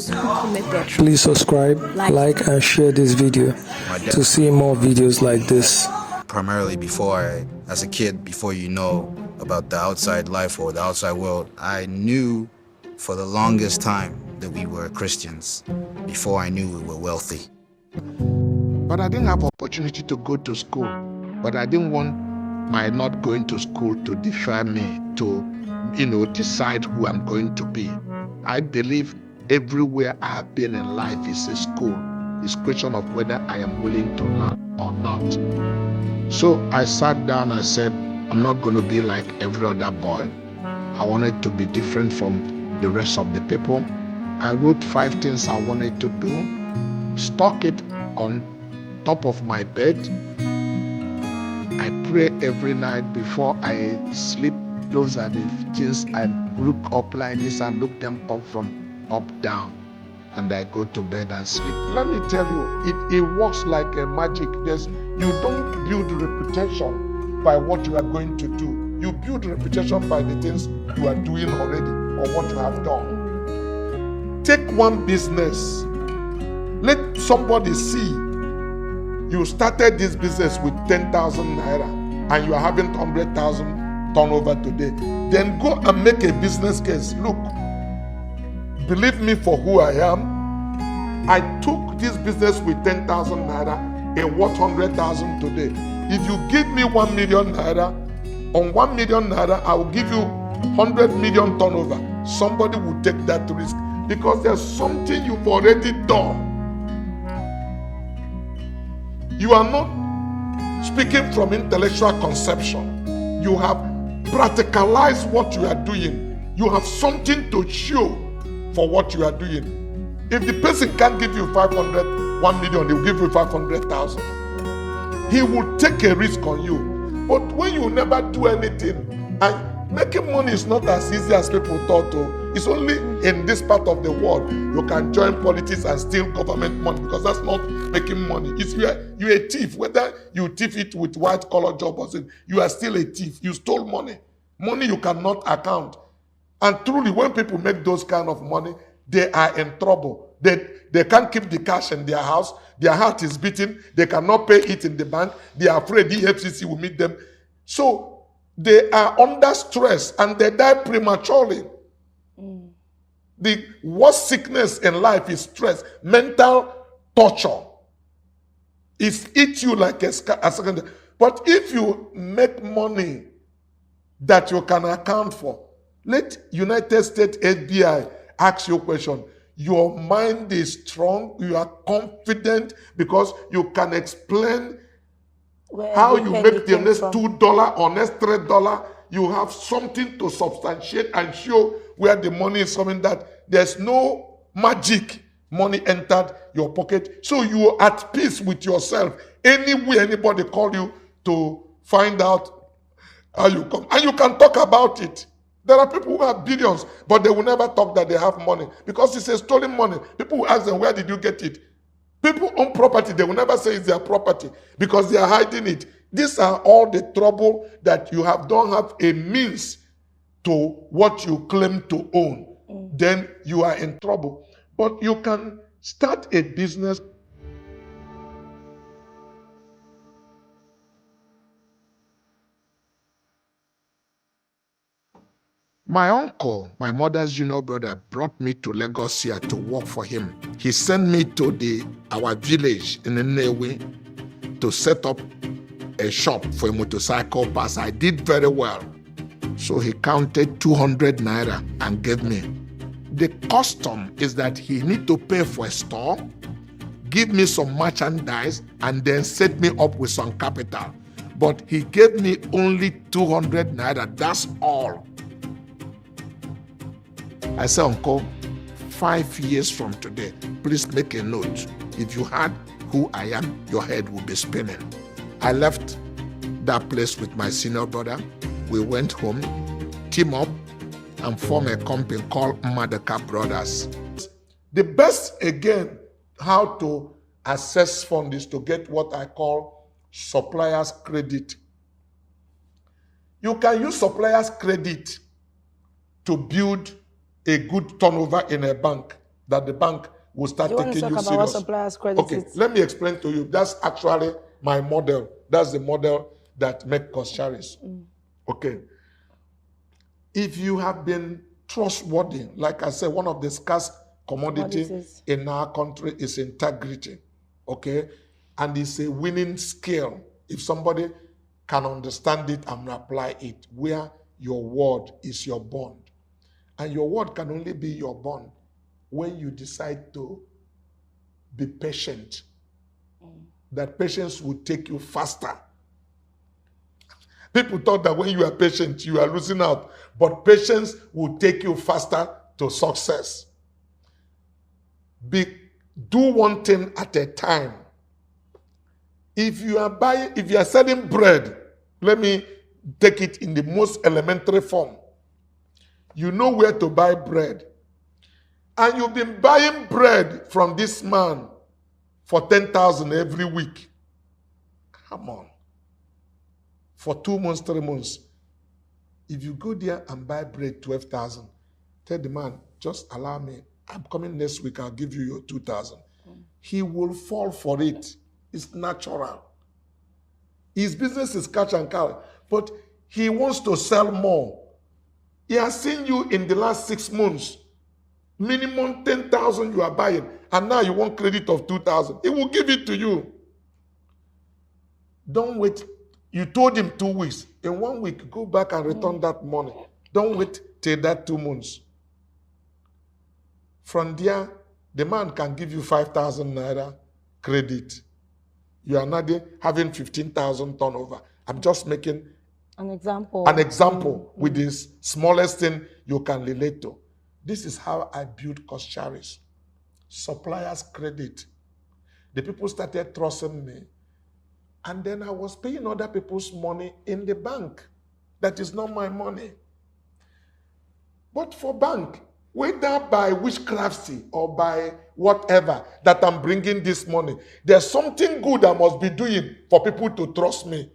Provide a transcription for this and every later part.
Please subscribe, like and share this video to see more videos like this. Primarily as a kid, before you know about the outside life or the outside world, I knew for the longest time that we were Christians before I knew we were wealthy. But I didn't have opportunity to go to school. But I didn't want my not going to school to defer me to, decide who I'm going to be. I believe everywhere I have been in life is a school. It's a question of whether I am willing to learn or not. So I sat down and said, I'm not going to be like every other boy. I wanted to be different from the rest of the people. I wrote 5 things I wanted to do, stuck it on top of my bed. I pray every night before I sleep. Those are the things I look up like this and look them up from up down. And I go to bed and sleep. Let me tell you, it works like a magic. You don't build reputation by what you are going to do. You build reputation by the things you are doing already or what you have done. Take one business. Let somebody see you started this business with 10,000 naira and you are having 100,000 turnover today. Then go and make a business case. Look, believe me for who I am. I took this business with 10,000 naira and what 100,000 today. If you give me 1 million naira, on 1 million naira, I will give you 100 million turnover. Somebody will take that risk because there's something you've already done. You are not speaking from intellectual conception. You have practicalized what you are doing. You have something to show for what you are doing. If the person can't give you 500, 1 million, he will give you 500,000. He will take a risk on you. But when you never do anything, and making money is not as easy as people thought. It's only in this part of the world you can join politics and steal government money, because that's not making money. It's you're a thief. Whether you thief it with white collar job or something, you are still a thief. You stole money. Money you cannot account. And truly, when people make those kind of money, they are in trouble. They can't keep the cash in their house. Their heart is beating. They cannot pay it in the bank. They are afraid the FCC will meet them. So they are under stress and they die prematurely. The worst sickness in life is stress. Mental torture. It eats you like a second. But if you make money that you can account for, let United States FBI ask you a question. Your mind is strong. You are confident because you can explain how you make the next $2 or next $3. You have something to substantiate and show where the money is coming, that there's no magic money entered your pocket. So you are at peace with yourself. Anywhere anybody call you to find out how you come. And you can talk about it. There are people who have billions, but they will never talk that they have money because it's a stolen money. People will ask them, where did you get it? People own property. They will never say it's their property because they are hiding it. These are all the trouble that you don't have a means to what you claim to own. Then you are in trouble. But you can start a business. My uncle, my mother's junior brother, brought me to Lagos here to work for him. He sent me to our village in Nnewi to set up a shop for a motorcycle pass. I did very well. So he counted 200 naira and gave me. The custom is that he need to pay for a store, give me some merchandise, and then set me up with some capital. But he gave me only 200 naira. That's all. I said, Uncle, 5 years from today, please make a note. If you had who I am, your head will be spinning. I left that place with my senior brother. We went home, team up, and form a company called Madaka Brothers. The best, again, how to assess funds is to get what I call supplier's credit. You can use supplier's credit to build a good turnover in a bank. that the bank will start Do you want to taking talk you about what serious. suppliers credit Okay, is? let me explain to you. That's actually my model. That's the model that make Coscharis. Okay. If you have been trustworthy, like I said, one of the scarce commodities in our country is integrity. Okay? And it's a winning skill. If somebody can understand it and apply it, where your word is your bond. And your word can only be your bond when you decide to be patient. That patience will take you faster. People thought that when you are patient, you are losing out. But patience will take you faster to success. Do one thing at a time. If you are selling bread, let me take it in the most elementary form. You know where to buy bread. And you've been buying bread from this man for 10,000 every week. Come on. For 2 months, 3 months. If you go there and buy bread 12,000, tell the man, just allow me. I'm coming next week, I'll give you your 2,000. He will fall for it. It's natural. His business is catch and carry, but he wants to sell more. He has seen you in the last 6 months. Minimum 10,000 you are buying, and now you want credit of 2,000. He will give it to you. Don't wait. You told him 2 weeks. In 1 week, go back and return that money. Don't wait till that 2 months. From there, the man can give you 5,000 naira credit. You are not having 15,000 turnover. I'm just making an example with this smallest thing you can relate to. This is how I built Coscharis. Suppliers credit. The people started trusting me. And then I was paying other people's money in the bank. That is not my money. But for bank, whether by witchcrafty or by whatever that I'm bringing this money, there's something good I must be doing for people to trust me.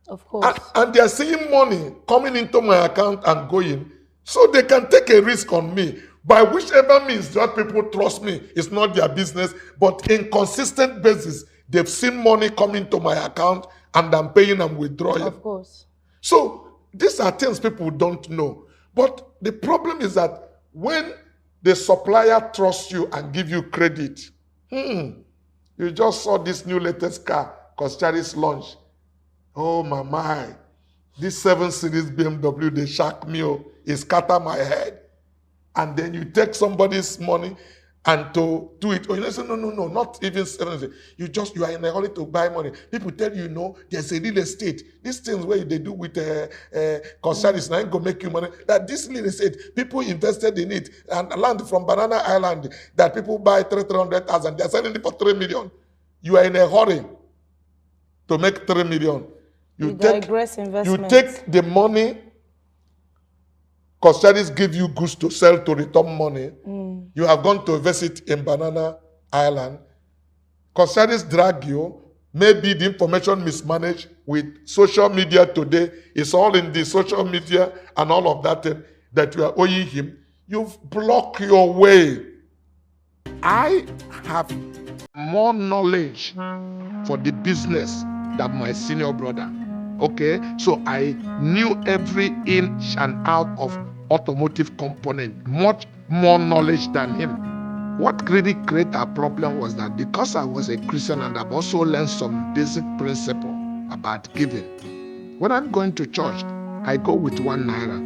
Of course. And they're seeing money coming into my account and going, so they can take a risk on me. By whichever means that people trust me, it's not their business, but in consistent basis, they've seen money coming to my account and I'm paying and withdrawing. Of course. So these are things people don't know. But the problem is that when the supplier trusts you and give you credit, you just saw this new latest car, Coscharis launch. Oh my. This 7 Series BMW, they shock me, it scatter my head. And then you take somebody's money and to do it. Oh, you say, no, not even 7 Series. You are in a hurry to buy money. People tell you, there's a real estate. These things where they do with Coscharis now go make you money. That this real estate, people invested in it. And land from Banana Island that people buy 300,000. They're selling it for 3 million. You are in a hurry to make 3 million. You digress investment. You take the money, Coscharis give you goods to sell to return money. You have gone to visit in Banana Island. Coscharis drag you. Maybe the information mismanaged with social media today. It's all in the social media and all of that thing that you are owing him. You've blocked your way. I have more knowledge for the business than my senior brother. Okay, so I knew every inch and out of automotive component, much more knowledge than him. What really created a problem was that because I was a Christian and I've also learned some basic principle about giving. When I'm going to church, I go with 1 naira.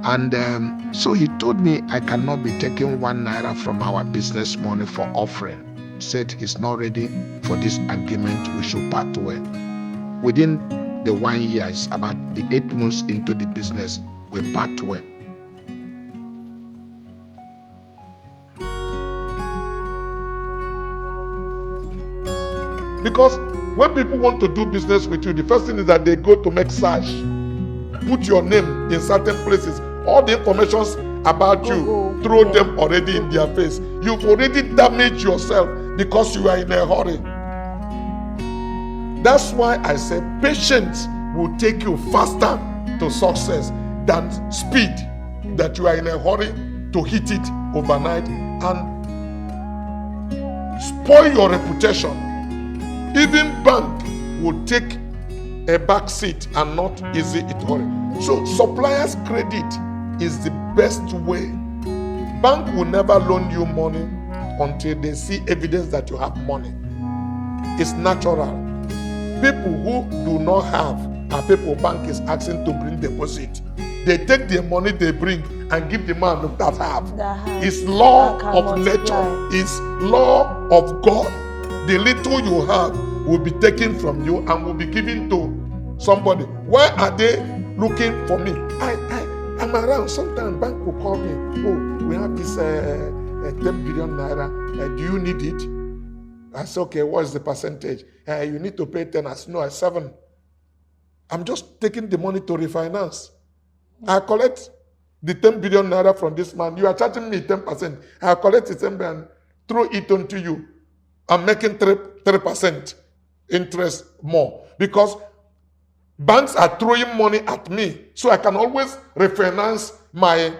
And so he told me I cannot be taking 1 naira from our business money for offering. He said he's not ready for this argument, we should part way. Within the 1 year, it's about the 8 months into the business, we part way. Because when people want to do business with you, the first thing is that they go to make search. Put your name in certain places. All the informations about you, throw them already in their face. You've already damaged yourself because you are in a hurry. That's why I say patience will take you faster to success than speed, that you are in a hurry to hit it overnight. And spoil your reputation. Even bank will take a back seat and not easy it all. So supplier's credit is the best way. Bank will never loan you money until they see evidence that you have money. It's natural. People who do not have and people bank is asking to bring deposit, they take the money they bring and give the man that have. It's law of nature. It's law of God. The little you have will be taken from you and will be given to somebody. Why are they looking for me? I'm around. Sometimes bank will call me. Oh, we have this 10 billion naira. Do you need it? I say, okay, what's the percentage? You need to pay 10. I say, no, I 7. I'm just taking the money to refinance. I collect the 10 billion naira from this man. You are charging me 10%. I collect the 10 billion, throw it onto you. I'm making 3% interest more. Because banks are throwing money at me. So I can always refinance my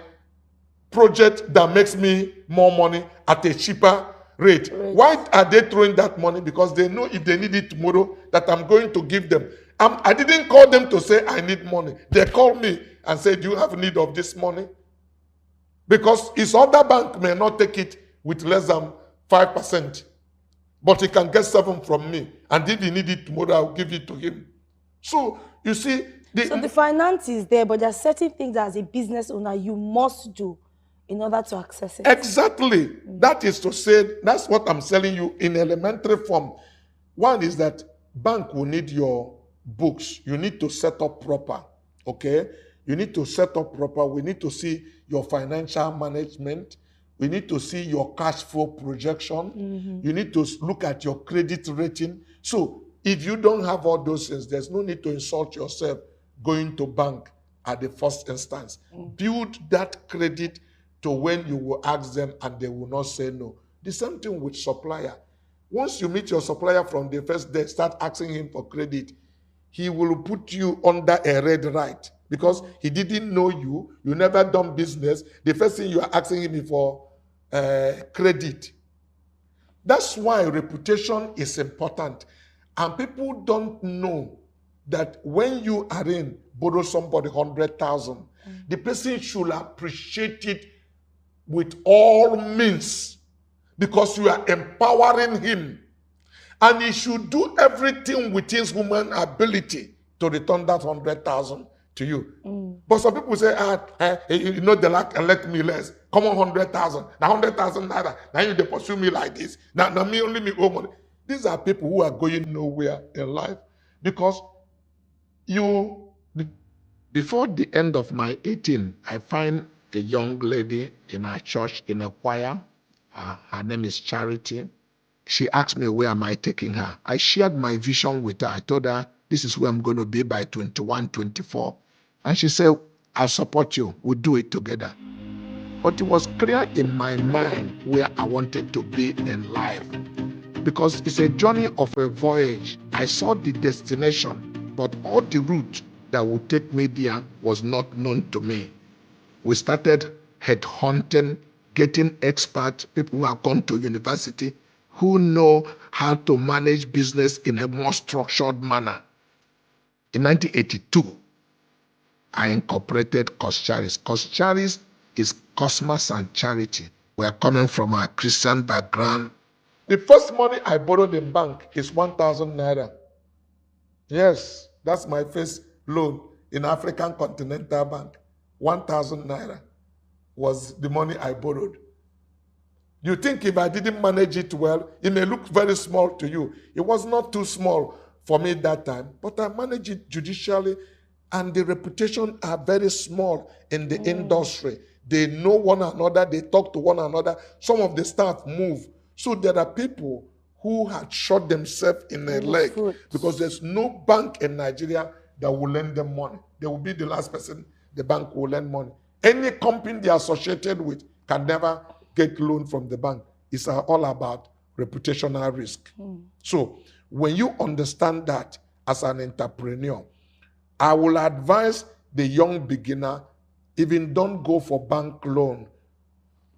project that makes me more money at a cheaper rate. Why are they throwing that money? Because they know if they need it tomorrow that I'm going to give them. I didn't call them to say I need money. They called me and said, do you have need of this money? Because his other bank may not take it with less than 5%. But he can get 7 from me. And if he need it tomorrow, I'll give it to him. So, you see... So the finance is there, but there are certain things as a business owner you must do in order to access it. Exactly. That is to say, that's what I'm telling you in elementary form. One is that bank will need your books. You need to set up proper. Okay? You need to set up proper. We need to see your financial management. We need to see your cash flow projection. You need to look at your credit rating. So if you don't have all those things, there's no need to insult yourself going to bank at the first instance. Build that credit to when you will ask them and they will not say no. The same thing with supplier. Once you meet your supplier from the first day, start asking him for credit, he will put you under a red light because he didn't know you. You never done business. The first thing you are asking him is for credit. That's why reputation is important. And people don't know that when you are in, borrow somebody 100,000, the person should appreciate it with all means because you are empowering him. And he should do everything within his human ability to return that 100,000 to you. But some people say, you know, they like elect me less. Come on, 100,000. Now 100,000 naira. Now you pursue me like this. Now me only me owe money. These are people who are going nowhere in life because before the end of my 18, I find a young lady in our church in a choir. Her name is Charity. She asked me, where am I taking her? I shared my vision with her. I told her, this is where I'm going to be by 21, 24. And she said, I'll support you. We'll do it together. But it was clear in my mind where I wanted to be in life. Because it's a journey of a voyage. I saw the destination, but all the route that would take me there was not known to me. We started headhunting, getting experts, people who have gone to university, who know how to manage business in a more structured manner. In 1982, I incorporated Coscharis. Coscharis is Cosmos and Charity. We are coming from a Christian background. The first money I borrowed in bank is 1,000 naira. Yes, that's my first loan in African Continental Bank. 1,000 naira was the money I borrowed. You think if I didn't manage it well, it may look very small to you. It was not too small for me that time, but I managed it judicially, and the reputation are very small in the industry. They know one another, they talk to one another. Some of the staff move. So there are people who had shot themselves in their leg because there's no bank in Nigeria that will lend them money. They will be the last person the bank will lend money. Any company they are associated with can never get loan from the bank. It's all about reputational risk. So when you understand that as an entrepreneur, I will advise the young beginner, even don't go for bank loan.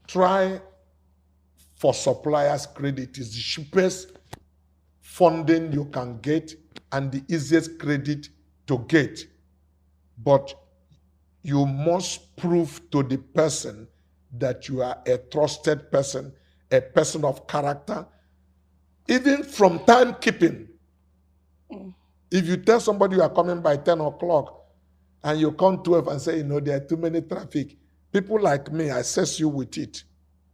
Try for suppliers credit. It's the cheapest funding you can get and the easiest credit to get. But you must prove to the person that you are a trusted person, a person of character. Even from timekeeping. If you tell somebody you are coming by 10 o'clock and you come 12 and say, there are too many traffic, people like me, I assess you with it.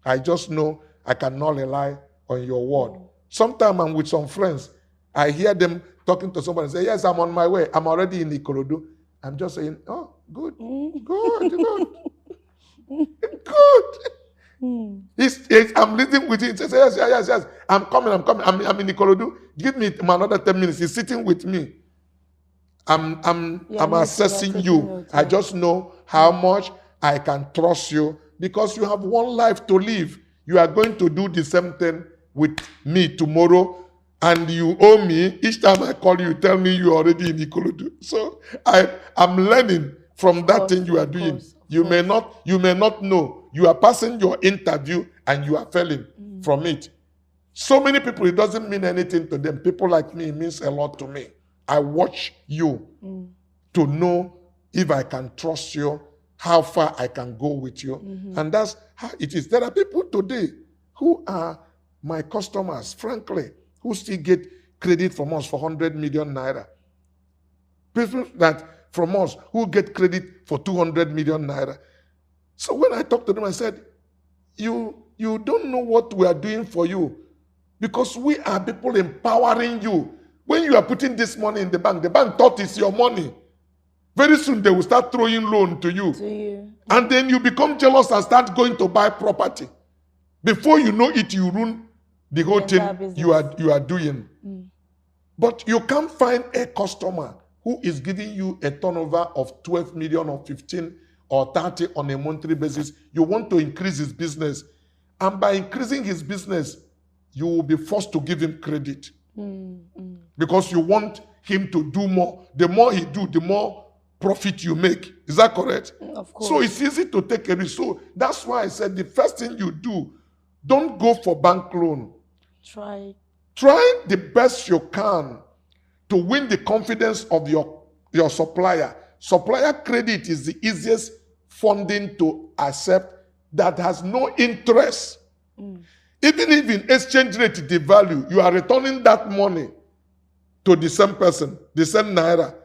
I just know I cannot rely on your word. Sometimes I'm with some friends. I hear them talking to somebody and say, yes, I'm on my way. I'm already in Ikorodu. I'm just saying, oh, good, good. I'm living with him. He says, yes. I'm coming. I'm in Ikorodu. Give me another 10 minutes. He's sitting with me. I'm assessing you. I just know how much I can trust you because you have one life to live. You are going to do the same thing with me tomorrow, and you owe me. Each time I call you, tell me you're already in Ikorodu. So I'm learning from that thing you are doing. You may not know. You are passing your interview and you are failing from it. So many people, it doesn't mean anything to them. People like me, it means a lot to me. I watch you to know if I can trust you, how far I can go with you. And that's how it is. There are people today who are my customers, frankly, who still get credit from us for 100 million naira. People that from us who get credit for 200 million naira. So when I talked to them, I said, you don't know what we are doing for you because we are people empowering you. When you are putting this money in the bank thought it's your money. Very soon they will start throwing loan to you. And then you become jealous and start going to buy property. Before you know it, you ruin the whole thing you are doing. But you can't find a customer who is giving you a turnover of 12 million or 15 or 30 on a monthly basis. You want to increase his business. And by increasing his business, you will be forced to give him credit. Because you want him to do more. The more he do, the more profit you make. Is that correct? Of course. So it's easy to take a risk. So that's why I said the first thing you do, don't go for bank loan. Try the best you can to win the confidence of your supplier. Supplier credit is the easiest funding to accept that has no interest. Even if in exchange rate devalue, you are returning that money to the same person, the same naira.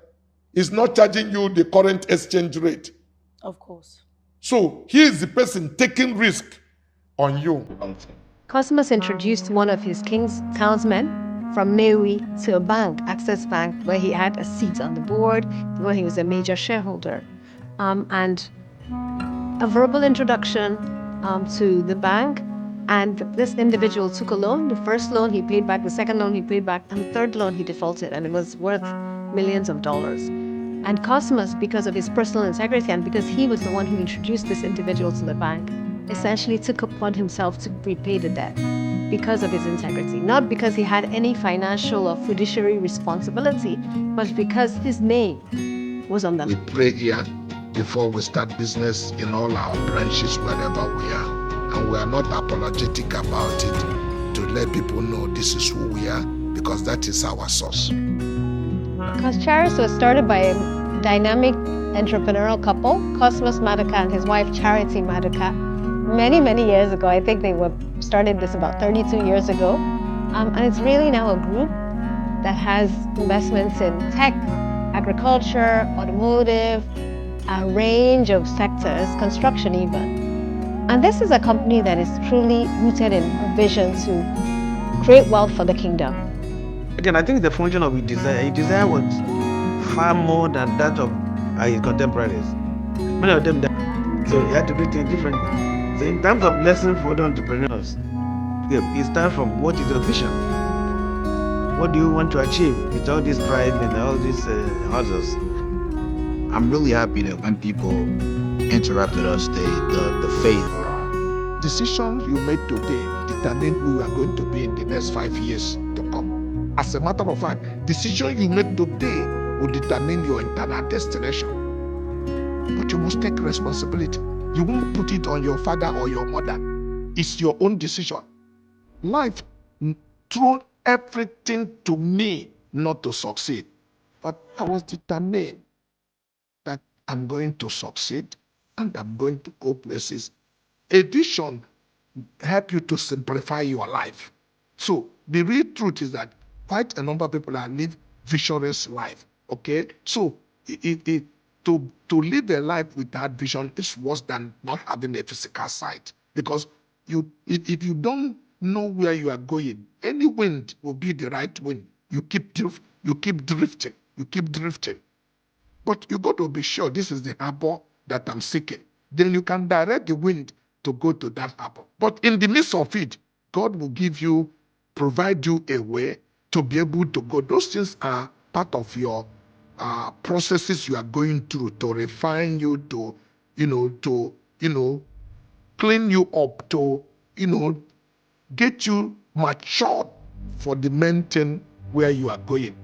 Is not charging you the current exchange rate. Of course. So he is the person taking risk on you. Cosmos introduced one of his king's townsmen from Newi to a bank, Access Bank, where he had a seat on the board, where he was a major shareholder. And a verbal introduction to the bank. And this individual took a loan. The first loan he paid back, the second loan he paid back, and the third loan he defaulted, and it was worth millions of dollars. And Cosmos, because of his personal integrity and because he was the one who introduced this individual to the bank, essentially took upon himself to repay the debt because of his integrity. Not because he had any financial or fiduciary responsibility, but because his name was on the... We pray here before we start business in all our branches, wherever we are. And we are not apologetic about it to let people know this is who we are because that is our source. Because Charis was started by a dynamic entrepreneurial couple, Cosmos Maduka and his wife Charity Maduka, many, many years ago. I think they started this about 32 years ago. And it's really now a group that has investments in tech, agriculture, automotive, a range of sectors, construction even. And this is a company that is truly rooted in a vision to create wealth for the kingdom. Again, I think the function of his desire was far more than that of his contemporaries. Many of them died, so he had to do things differently. So in terms of lessons for the entrepreneurs, it starts from what is your vision? What do you want to achieve with all this pride and all these hustles? I'm really happy that when people interact with us, the faith. Decisions you make today determine who you are going to be in the next 5 years to come. As a matter of fact, decisions you make today will determine your internal destination. But you must take responsibility. You won't put it on your father or your mother. It's your own decision. Life threw everything to me not to succeed. But I was determined that I'm going to succeed and I'm going to go places. A vision help you to simplify your life. So the real truth is that quite a number of people are live visionless life. Okay, so to live a life without vision is worse than not having a physical sight, because if you don't know where you are going, any wind will be the right wind. You keep drifting. But you got to be sure this is the harbor that I'm seeking. Then you can direct the wind to go to that harbor. But in the midst of it, God will provide you a way to be able to go. Those things are part of your processes you are going through to refine you, to clean you up, to get you matured for the main thing where you are going.